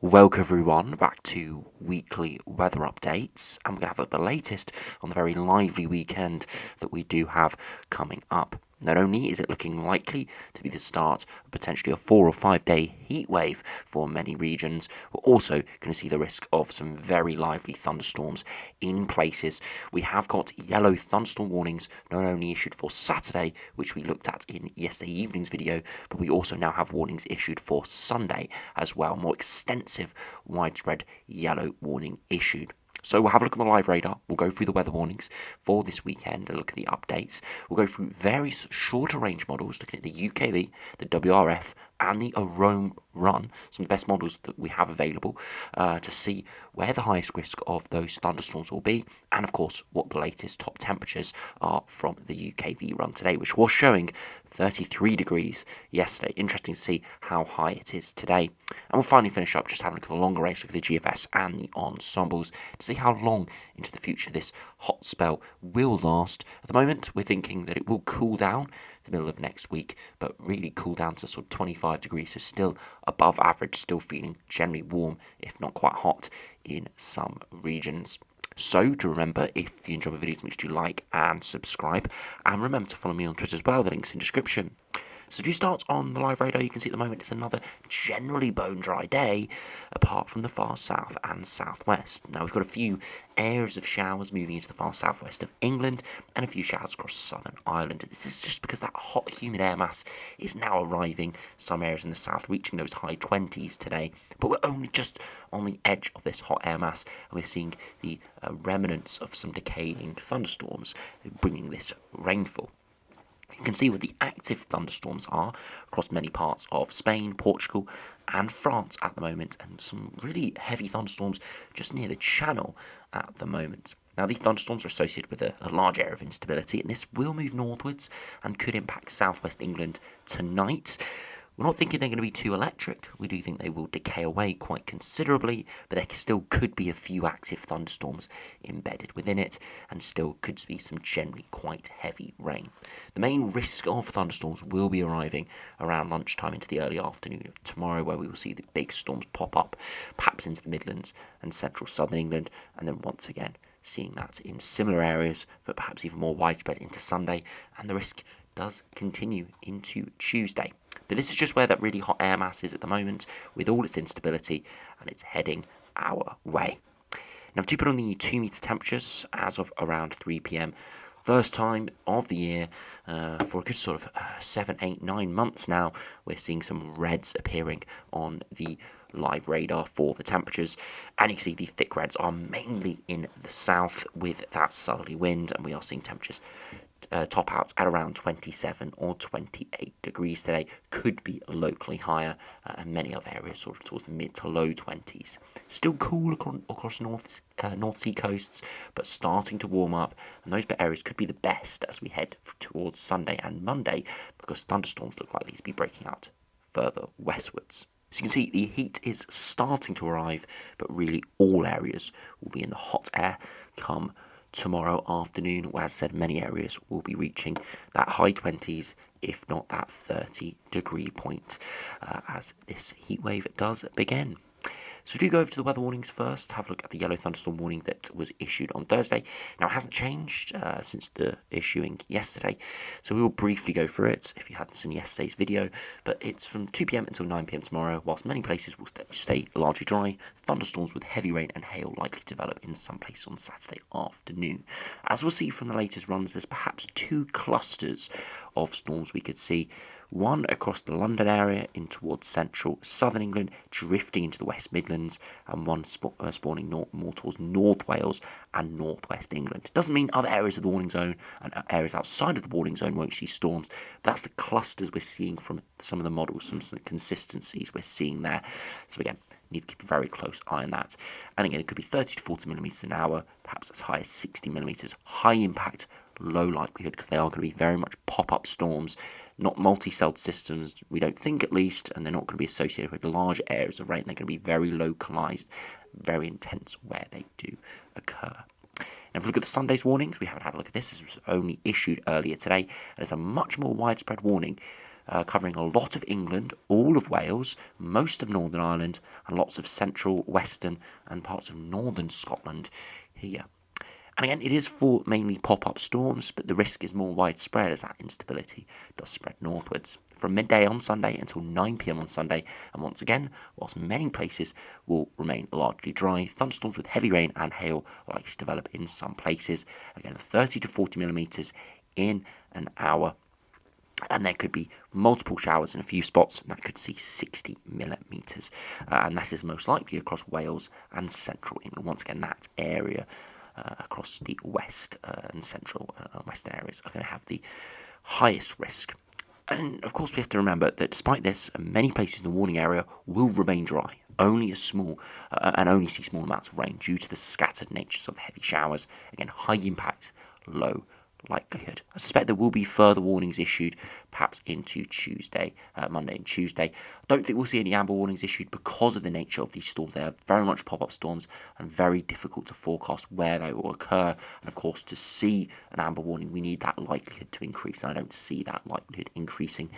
Welcome everyone back to weekly weather updates, and we're going to have a look at the latest on the very lively weekend that we do have coming up. Not only is it looking likely to be the start of potentially a 4 or 5 day heat wave for many regions, we're also going to see the risk of some very lively thunderstorms in places. We have got yellow thunderstorm warnings not only issued for Saturday, which we looked at in yesterday evening's video, but we also now have warnings issued for Sunday as well. More extensive, widespread yellow warning issued. So we'll have a look at the live radar, we'll go through the weather warnings for this weekend and look at the updates. We'll go through various shorter range models, looking at the UKV, the WRF and the Arome Run, some of the best models that we have available, to see where the highest risk of those thunderstorms will be, and of course what the latest top temperatures are from the UKV run today, which was showing 33 degrees yesterday. Interesting to see how high it is today. And we'll finally finish up just having a look at the longer range, look at the GFS and the ensembles to see how long into the future this hot spell will last. At the moment, we're thinking that it will cool down the middle of next week, but really cool down to sort of 25 degrees, so still above average, still feeling generally warm, if not quite hot in some regions. So do remember, if you enjoy my videos, make sure you like and subscribe, and remember to follow me on Twitter as well, the link's in the description. So if you start on the live radar, you can see at the moment it's another generally bone dry day, apart from the far south and southwest. Now we've got a few areas of showers moving into the far southwest of England, and a few showers across southern Ireland. This is just because that hot, humid air mass is now arriving. Some areas in the south reaching those high 20s today, but we're only just on the edge of this hot air mass, and we're seeing the remnants of some decaying thunderstorms bringing this rainfall. You can see where the active thunderstorms are across many parts of Spain, Portugal and France at the moment, and some really heavy thunderstorms just near the Channel at the moment. Now these thunderstorms are associated with a large area of instability, and this will move northwards and could impact southwest England tonight. We're not thinking they're going to be too electric. We do think they will decay away quite considerably, but there still could be a few active thunderstorms embedded within it, and still could be some generally quite heavy rain. The main risk of thunderstorms will be arriving around lunchtime into the early afternoon of tomorrow, where we will see the big storms pop up, perhaps into the Midlands and central southern England, and then once again seeing that in similar areas, but perhaps even more widespread into Sunday, and the risk does continue into Tuesday. But this is just where that really hot air mass is at the moment, with all its instability, and it's heading our way. Now, to put on the 2 metre temperatures as of around 3 p.m, first time of the year for a good sort of 7, 8, 9 months now, we're seeing some reds appearing on the live radar for the temperatures, and you can see the thick reds are mainly in the south with that southerly wind, and we are seeing temperatures top out at around 27 or 28 degrees today. Could be locally higher, and many other areas sort of towards the mid to low 20s. Still cool across North Sea coasts, but starting to warm up, and those areas could be the best as we head towards Sunday and Monday, because thunderstorms look likely to be breaking out further westwards. So you can see the heat is starting to arrive, but really all areas will be in the hot air come tomorrow afternoon, where, as I said, many areas will be reaching that high 20s, if not that 30 degree point, as this heat wave does begin. So do go over to the weather warnings first, have a look at the yellow thunderstorm warning that was issued on Thursday. Now, it hasn't changed since the issuing yesterday, so we will briefly go through it if you hadn't seen yesterday's video, but it's from 2 p.m. until 9 p.m. tomorrow, whilst many places will stay largely dry. Thunderstorms with heavy rain and hail likely to develop in some places on Saturday afternoon. As we'll see from the latest runs, there's perhaps 2 clusters of storms we could see. One across the London area in towards central southern England, drifting into the West Midlands, and one spawning more towards North Wales and northwest England. It doesn't mean other areas of the warning zone and areas outside of the warning zone won't see storms. That's the clusters we're seeing from some of the models, some consistencies we're seeing there. So again, need to keep a very close eye on that. And again, it could be 30 to 40 millimetres an hour, perhaps as high as 60 millimetres. High impact, low likelihood, because they are going to be very much pop-up storms, not multi-celled systems, we don't think at least, and they're not going to be associated with large areas of rain. They're going to be very localised, very intense where they do occur. And if we look at the Sunday's warnings, we haven't had a look at this. This was only issued earlier today, and it's a much more widespread warning covering a lot of England, all of Wales, most of Northern Ireland, and lots of central, western, and parts of northern Scotland here. And again, it is for mainly pop-up storms, but the risk is more widespread as that instability does spread northwards. From midday on Sunday until 9 p.m. on Sunday, and once again, whilst many places will remain largely dry, thunderstorms with heavy rain and hail are likely to develop in some places. Again, 30 to 40 millimetres in an hour. And there could be multiple showers in a few spots, and that could see 60 millimetres. And this is most likely across Wales and central England. Once again, that area across the west and central western areas are going to have the highest risk. And of course, we have to remember that despite this, many places in the warning area will remain dry. Only a small and only see small amounts of rain due to the scattered natures of the heavy showers. Again, high impact, low likelihood. I suspect there will be further warnings issued, perhaps into Tuesday, Monday and Tuesday. I don't think we'll see any amber warnings issued because of the nature of these storms. They are very much pop-up storms and very difficult to forecast where they will occur. And of course, to see an amber warning, we need that likelihood to increase. And I don't see that likelihood increasing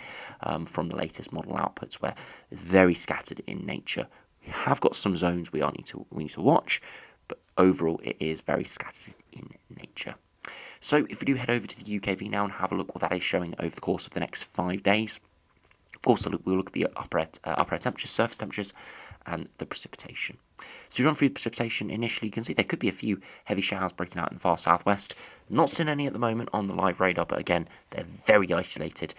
from the latest model outputs, where it's very scattered in nature. We have got some zones we need to watch, but overall, it is very scattered in nature. So if we do head over to the UKV now and have a look what that is showing over the course of the next 5 days, of course we'll look at the upper air temperatures, surface temperatures, and the precipitation. So you run through the precipitation initially, you can see there could be a few heavy showers breaking out in the far southwest. Not seeing any at the moment on the live radar, but again, they're very isolated,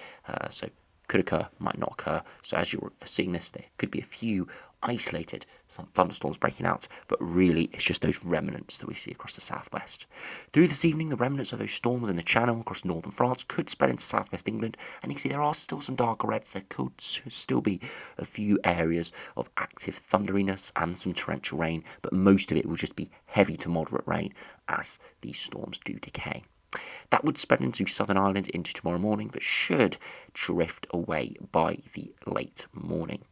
so could occur, might not occur. So as you're seeing this, there could be a few isolated thunderstorms breaking out, but really it's just those remnants that we see across the southwest. Through this evening, the remnants of those storms in the Channel across northern France could spread into southwest England, and you can see there are still some darker reds. There could still be a few areas of active thunderiness and some torrential rain, but most of it will just be heavy to moderate rain as these storms do decay. That would spread into Southern Ireland into tomorrow morning, but should drift away by the late morning.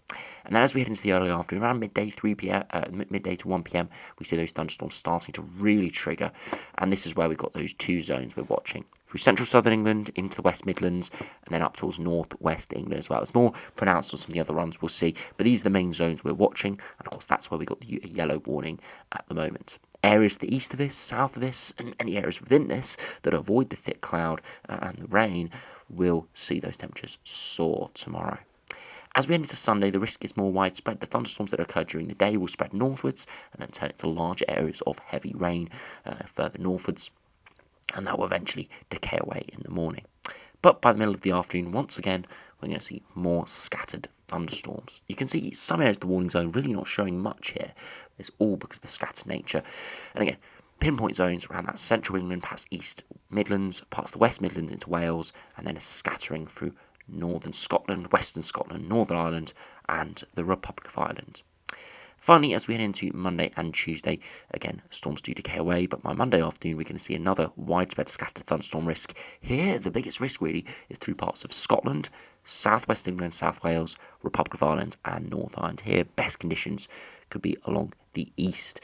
And then as we head into the early afternoon, around midday, 3 p.m., midday to 1 p.m., we see those thunderstorms starting to really trigger. And this is where we've got those two zones we're watching. Through central southern England, into the West Midlands, and then up towards north-west England as well. It's more pronounced on some of the other runs we'll see, but these are the main zones we're watching. And of course, that's where we've got the yellow warning at the moment. Areas to the east of this, south of this, and any areas within this that avoid the thick cloud and the rain will see those temperatures soar tomorrow. As we head into Sunday, the risk is more widespread. The thunderstorms that occur during the day will spread northwards and then turn into large areas of heavy rain further northwards, and that will eventually decay away in the morning. But by the middle of the afternoon, once again, we're going to see more scattered thunderstorms. You can see some areas of the warning zone really not showing much here. It's all because of the scattered nature. And again, pinpoint zones around that central England, past East Midlands, past the West Midlands into Wales, and then a scattering through northern Scotland, western Scotland, Northern Ireland, and the Republic of Ireland. Finally, as we head into Monday and Tuesday, again, storms do decay away, but by Monday afternoon, we're going to see another widespread scattered thunderstorm risk. Here, the biggest risk really is through parts of Scotland, southwest England, South Wales, Republic of Ireland, and North Ireland. Here, best conditions could be along the east.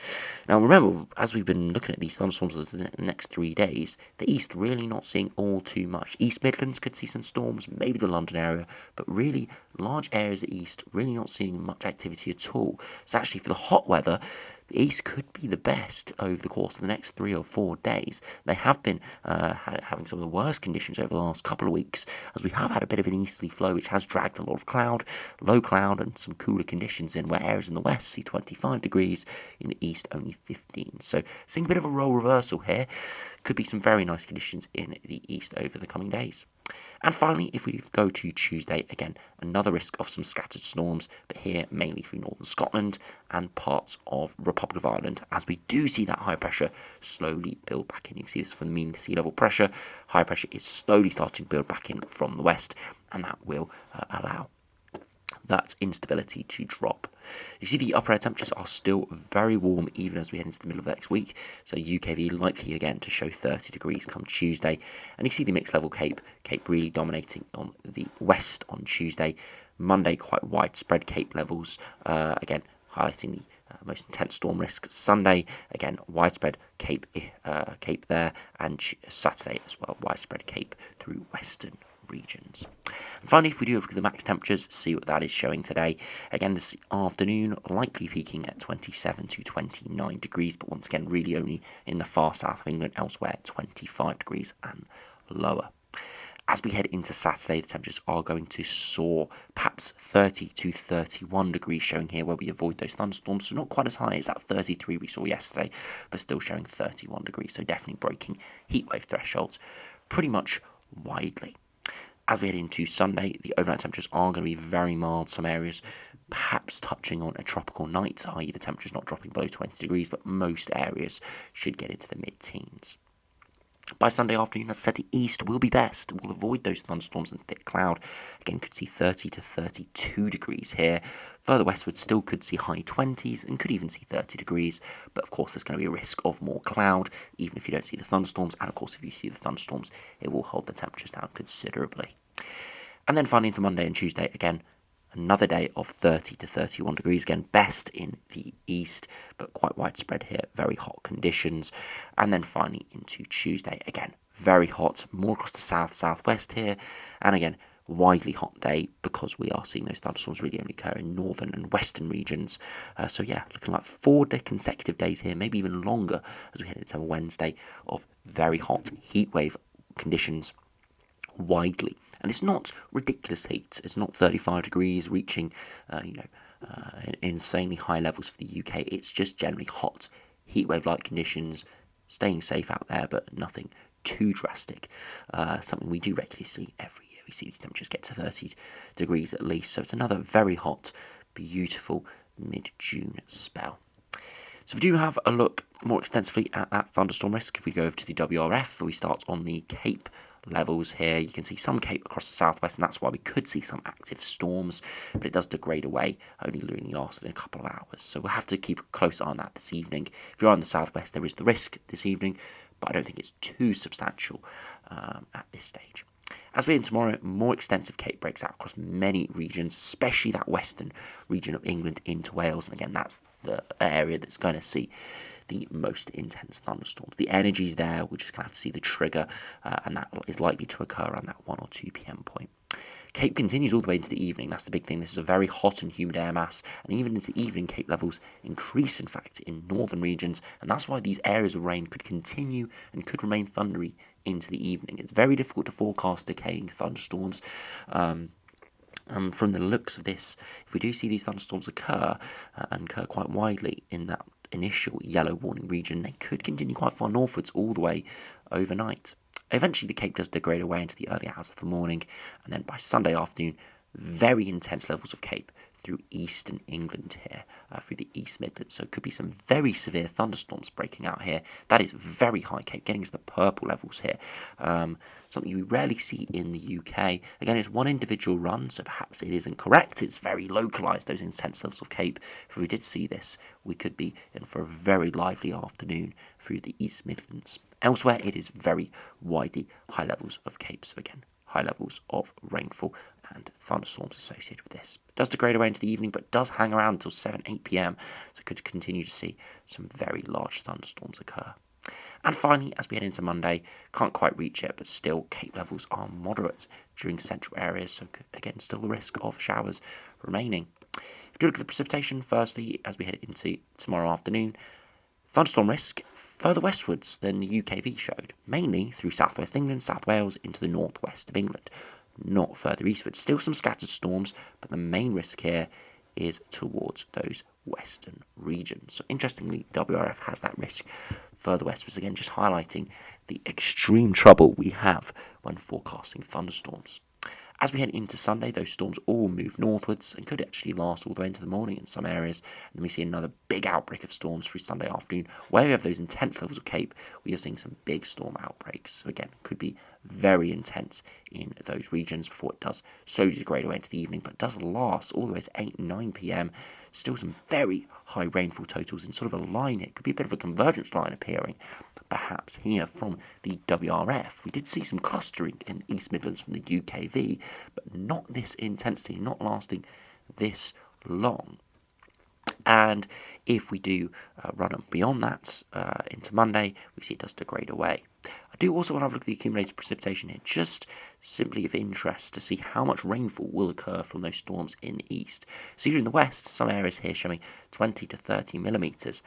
Now, remember, as we've been looking at these thunderstorms for the next 3 days, the east really not seeing all too much. East Midlands could see some storms, maybe the London area, but really large areas of the east really not seeing much activity at all. So actually, for the hot weather, the east could be the best over the course of the next 3 or 4 days. They have been having some of the worst conditions over the last couple of weeks, as we have had a bit of an easterly flow, which has dragged a lot of cloud, low cloud, and some cooler conditions in, where areas in the west see 25 degrees, in the east only 15. So seeing a bit of a role reversal here. Could be some very nice conditions in the east over the coming days. And finally, if we go to Tuesday, again, another risk of some scattered storms, but here mainly through northern Scotland and parts of Republic of Ireland, as we do see that high pressure slowly build back in. You can see this from the mean sea level pressure. High pressure is slowly starting to build back in from the west, and that will allow that instability to drop. You see the upper air temperatures are still very warm even as we head into the middle of next week, so UKV likely again to show 30 degrees come Tuesday, and you see the mixed level Cape really dominating on the west on Tuesday. Monday quite widespread Cape levels, again highlighting the most intense storm risk. Sunday, again, widespread Cape there, and Saturday as well, widespread Cape through western regions. And finally, if we do look at the max temperatures, see what that is showing today. Again, this afternoon, likely peaking at 27 to 29 degrees, but once again, really only in the far south of England, elsewhere 25 degrees and lower. As we head into Saturday, the temperatures are going to soar, perhaps 30 to 31 degrees showing here, where we avoid those thunderstorms. So not quite as high as that 33 we saw yesterday, but still showing 31 degrees. So definitely breaking heatwave thresholds pretty much widely. As we head into Sunday, the overnight temperatures are going to be very mild. Some areas perhaps touching on a tropical night, i.e. the temperatures not dropping below 20 degrees, but most areas should get into the mid-teens. By Sunday afternoon, as I said, the east will be best. We'll avoid those thunderstorms and thick cloud. Again, could see 30 to 32 degrees here. Further westward, still could see high 20s and could even see 30 degrees. But of course, there's going to be a risk of more cloud, even if you don't see the thunderstorms. And of course, if you see the thunderstorms, it will hold the temperatures down considerably. And then finally into Monday and Tuesday, again, another day of 30 to 31 degrees, again, best in the east, but quite widespread here, very hot conditions. And then finally into Tuesday, again, very hot, more across the south, southwest here, and again, widely hot day because we are seeing those thunderstorms really only occur in northern and western regions. So yeah, looking like 4 consecutive days here, maybe even longer as we head into Wednesday of very hot heatwave conditions widely. And it's not ridiculous heat. It's not 35 degrees reaching, insanely high levels for the UK. It's just generally hot, heatwave-like conditions, staying safe out there, but nothing too drastic. Something we do regularly see every year. We see these temperatures get to 30 degrees at least. So it's another very hot, beautiful mid-June spell. So if we do have a look more extensively at that thunderstorm risk, if we go over to the WRF, we start on the Cape levels here. You can see some Cape across the southwest, and that's why we could see some active storms, but it does degrade away, only really lasted a couple of hours. So we'll have to keep a close eye on that this evening. If you're in the southwest, there is the risk this evening, but I don't think it's too substantial at this stage. As we end tomorrow, more extensive Cape breaks out across many regions, especially that western region of England into Wales. And again, that's the area that's going to see the most intense thunderstorms. The energy's there, we're just going to have to see the trigger, and that is likely to occur around that 1 or 2 p.m. point. Cape continues all the way into the evening. That's the big thing. This is a very hot and humid air mass, and even into the evening, Cape levels increase, in fact, in northern regions, and that's why these areas of rain could continue and could remain thundery into the evening. It's very difficult to forecast decaying thunderstorms. And from the looks of this, if we do see these thunderstorms occur, and occur quite widely in that initial yellow warning region, they could continue quite far northwards all the way overnight. Eventually, the Cape does degrade away into the early hours of the morning, and then by Sunday afternoon, very intense levels of Cape through eastern England here, through the East Midlands. So it could be some very severe thunderstorms breaking out here. That is very high Cape, getting us the purple levels here. Something we rarely see in the UK. Again, it's one individual run, so perhaps it isn't correct. It's very localised, those intense levels of Cape. If we did see this, we could be in for a very lively afternoon through the East Midlands. Elsewhere, it is very widely high levels of Cape. So again, high levels of rainfall and thunderstorms associated with this. It does degrade away into the evening, but does hang around until 7, 8 p.m, so could continue to see some very large thunderstorms occur. And finally, as we head into Monday, can't quite reach it, but still Cape levels are moderate during central areas, so again, still the risk of showers remaining. If you look at the precipitation, firstly, as we head into tomorrow afternoon, thunderstorm risk further westwards than the UKV showed, mainly through southwest England, South Wales, into the northwest of England, not further eastwards. Still some scattered storms, but the main risk here is towards those western regions. So interestingly, WRF has that risk further westwards, again just highlighting the extreme trouble we have when forecasting thunderstorms. As we head into Sunday, those storms all move northwards and could actually last all the way into the morning in some areas. And then we see another big outbreak of storms through Sunday afternoon. Where we have those intense levels of Cape, we are seeing some big storm outbreaks. So again, could be very intense in those regions before it does slowly degrade away into the evening, but does last all the way to 8 and 9 p.m. Still some very high rainfall totals in sort of a line here. Could be a bit of a convergence line appearing, perhaps here from the WRF. We did see some clustering in the East Midlands from the UKV, but not this intensity, not lasting this long. And if we do run up beyond that into Monday, we see it does degrade away. I do also want to have a look at the accumulated precipitation here, just simply of interest to see how much rainfall will occur from those storms in the east. So here in the west, some areas here showing 20 to 30 millimetres,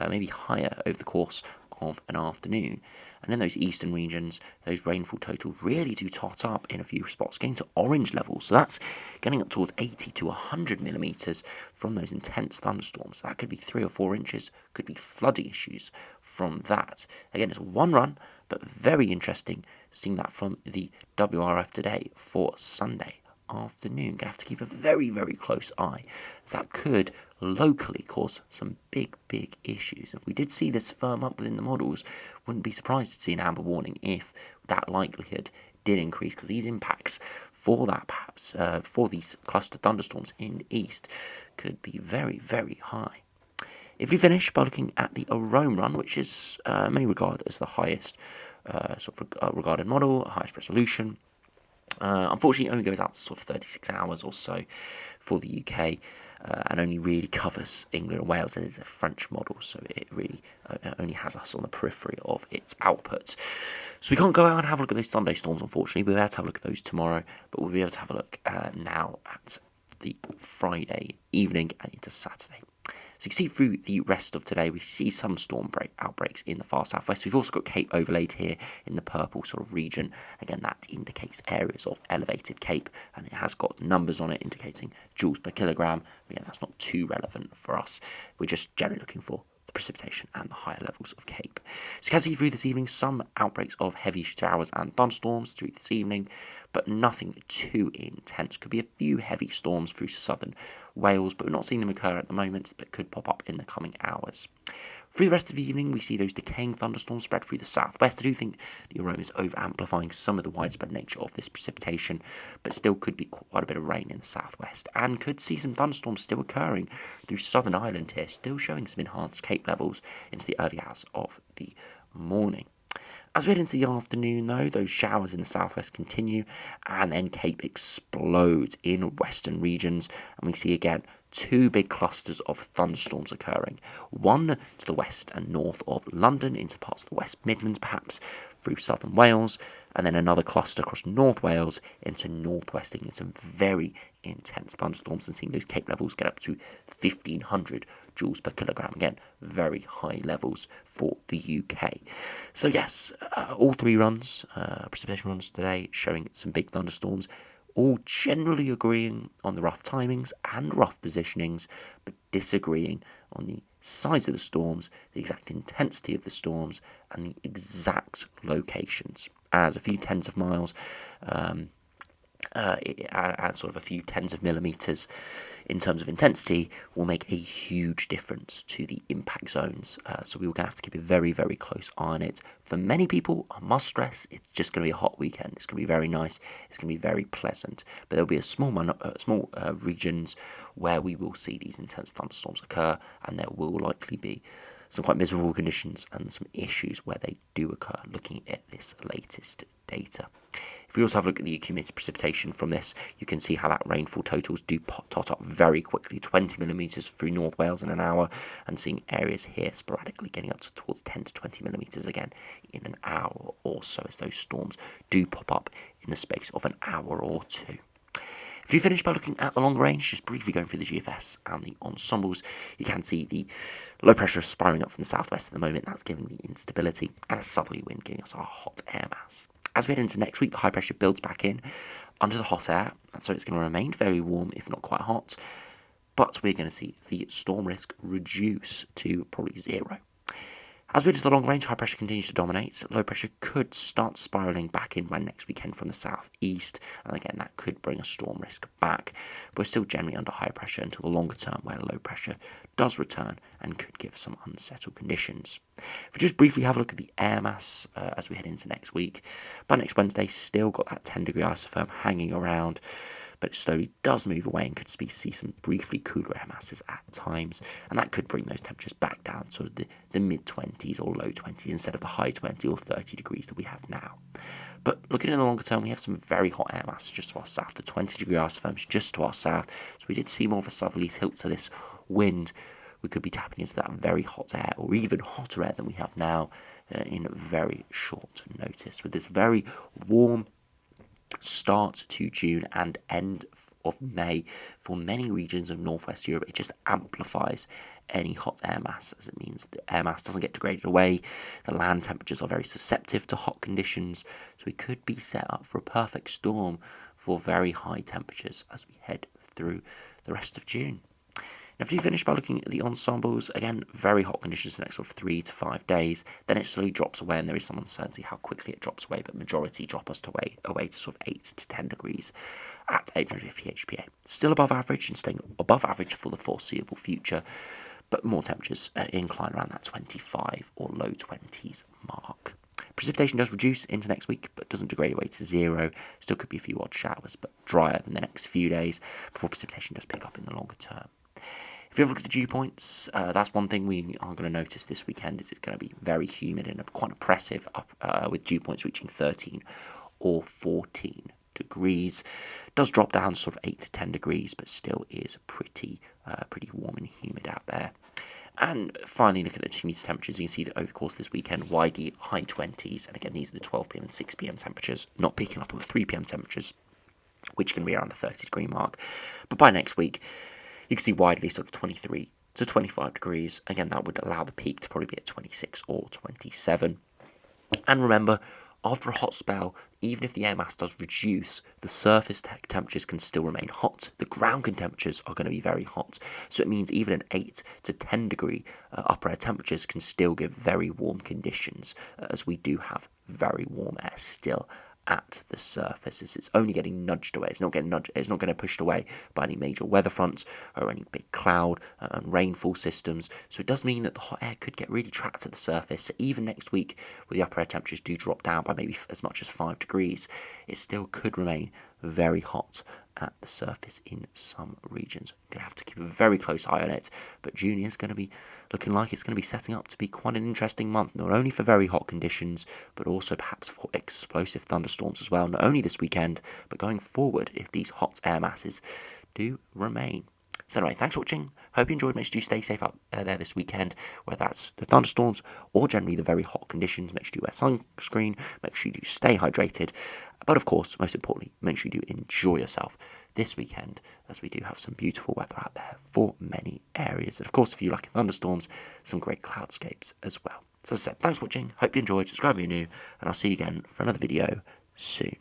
maybe higher over the course of an afternoon. And in those eastern regions, those rainfall totals really do tot up in a few spots, getting to orange levels. So that's getting up towards 80 to 100 millimetres from those intense thunderstorms. That could be 3 or 4 inches, could be flooding issues from that. Again, it's one run, but very interesting seeing that from the WRF today for Sunday afternoon. Gonna have to keep a very, very close eye, as that could locally cause some big issues. If we did see this firm up within the models, wouldn't be surprised to see an amber warning if that likelihood did increase, because these impacts for that perhaps for these cluster thunderstorms in the east could be very, very high. If we finish by looking at the Arome run, which is many regard as the highest regarded model, highest resolution, unfortunately, it only goes out to sort of 36 hours or so for the UK, and only really covers England and Wales. It is a French model, so it really only has us on the periphery of its outputs. So we can't go out and have a look at those Sunday storms, unfortunately. We'll be able to have a look at those tomorrow, but we'll be able to have a look now at the Friday evening and into Saturday. So you can see through the rest of today, we see some storm outbreaks in the far southwest. We've also got Cape overlaid here in the purple sort of region. Again, that indicates areas of elevated Cape, and it has got numbers on it indicating joules per kilogram. Again, that's not too relevant for us. We're just generally looking for the precipitation and the higher levels of Cape. So you can see through this evening some outbreaks of heavy showers and thunderstorms through this evening, but nothing too intense. Could be a few heavy storms through southern Wales, but we're not seeing them occur at the moment, but could pop up in the coming hours. Through the rest of the evening, we see those decaying thunderstorms spread through the southwest. I do think the Arome is over-amplifying some of the widespread nature of this precipitation, but still could be quite a bit of rain in the southwest, and could see some thunderstorms still occurring through southern Ireland here, still showing some enhanced Cape levels into the early hours of the morning. As we head into the afternoon, though, those showers in the southwest continue, and then Cape explodes in western regions, and we see again 2 big clusters of thunderstorms occurring. One to the west and north of London, into parts of the West Midlands perhaps, through southern Wales, and then another cluster across North Wales into northwest England. Some very intense thunderstorms, and seeing those Cape levels get up to 1,500 joules per kilogram. Again, very high levels for the UK. So yes, all 3 runs, precipitation runs today, showing some big thunderstorms, all generally agreeing on the rough timings and rough positionings, but disagreeing on the size of the storms, the exact intensity of the storms, and the exact locations. As a few tens of miles and sort of a few tens of millimetres in terms of intensity will make a huge difference to the impact zones. So we're going to have to keep a very, very close eye on it. For many people, I must stress, it's just going to be a hot weekend. It's going to be very nice. It's going to be very pleasant. But there'll be a small regions where we will see these intense thunderstorms occur, and there will likely be some quite miserable conditions and some issues where they do occur, looking at this latest data. If we also have a look at the accumulated precipitation from this, you can see how that rainfall totals do tot up very quickly, 20 millimetres through North Wales in an hour, and seeing areas here sporadically getting up towards 10 to 20 millimetres again in an hour or so, as those storms do pop up in the space of an hour or two. If you finish by looking at the long range, just briefly going through the GFS and the ensembles, you can see the low pressure spiraling up from the southwest at the moment. That's giving the instability, and a southerly wind giving us our hot air mass. As we head into next week, the high pressure builds back in under the hot air, and so it's going to remain very warm, if not quite hot, but we're going to see the storm risk reduce to probably 0. As we head to the long range, high pressure continues to dominate. Low pressure could start spiralling back in by next weekend from the southeast, and again that could bring a storm risk back. But we're still generally under high pressure until the longer term, where low pressure does return and could give some unsettled conditions. If we just briefly have a look at the air mass as we head into next week, by next Wednesday, still got that 10-degree isotherm hanging around, but it slowly does move away and could see some briefly cooler air masses at times, and that could bring those temperatures back down to the mid-20s or low 20s instead of the high 20 or 30 degrees that we have now. But looking in the longer term, we have some very hot air masses just to our south, the 20-degree isotherms just to our south, so we did see more of a southerly tilt to this wind we could be tapping into that very hot air, or even hotter air than we have now, in very short notice. With this very warm start to June and end of May for many regions of northwest Europe, it just amplifies any hot air mass, as it means the air mass doesn't get degraded away. The land temperatures are very susceptible to hot conditions, so we could be set up for a perfect storm for very high temperatures as we head through the rest of June. After you finish by looking at the ensembles, again, very hot conditions the next sort of 3 to 5 days. Then it slowly drops away, and there is some uncertainty how quickly it drops away, but majority drop us away to sort of 8 to 10 degrees at 850 HPA. Still above average and staying above average for the foreseeable future, but more temperatures incline around that 25 or low 20s mark. Precipitation does reduce into next week, but doesn't degrade away to zero. Still could be a few odd showers, but drier than the next few days before precipitation does pick up in the longer term. If you have a look at the dew points, that's one thing we are going to notice this weekend. Is it's going to be very humid and quite oppressive, with dew points reaching 13 or 14 degrees. It does drop down to sort of 8 to 10 degrees, but still is pretty warm and humid out there. And finally, look at the humidity temperatures. You can see that over the course of this weekend, widely high 20s. And again, these are the 12 p.m. and 6 p.m. temperatures, not picking up on the 3 p.m. temperatures, which are going to be around the 30 degree mark. But by next week, you can see widely sort of 23 to 25 degrees. Again, that would allow the peak to probably be at 26 or 27. And remember, after a hot spell, even if the air mass does reduce, the surface temperatures can still remain hot. The ground temperatures are going to be very hot. So it means even an 8 to 10 degree upper air temperatures can still give very warm conditions, as we do have very warm air still at the surface. It's only getting nudged away. It's not getting pushed away by any major weather fronts or any big cloud and rainfall systems. So it does mean that the hot air could get really trapped at the surface. So even next week, where the upper air temperatures do drop down by maybe as much as 5 degrees, it still could remain very hot at the surface in some regions. Going to have to keep a very close eye on it, but June is going to be looking like it's going to be setting up to be quite an interesting month, not only for very hot conditions, but also perhaps for explosive thunderstorms as well, not only this weekend, but going forward if these hot air masses do remain. So anyway, thanks for watching. Hope you enjoyed. Make sure you stay safe out there this weekend, whether that's the thunderstorms or generally the very hot conditions. Make sure you wear sunscreen. Make sure you do stay hydrated. But of course, most importantly, make sure you do enjoy yourself this weekend, as we do have some beautiful weather out there for many areas. And of course, if you like thunderstorms, some great cloudscapes as well. So as I said, thanks for watching. Hope you enjoyed. Subscribe if you're new, and I'll see you again for another video soon.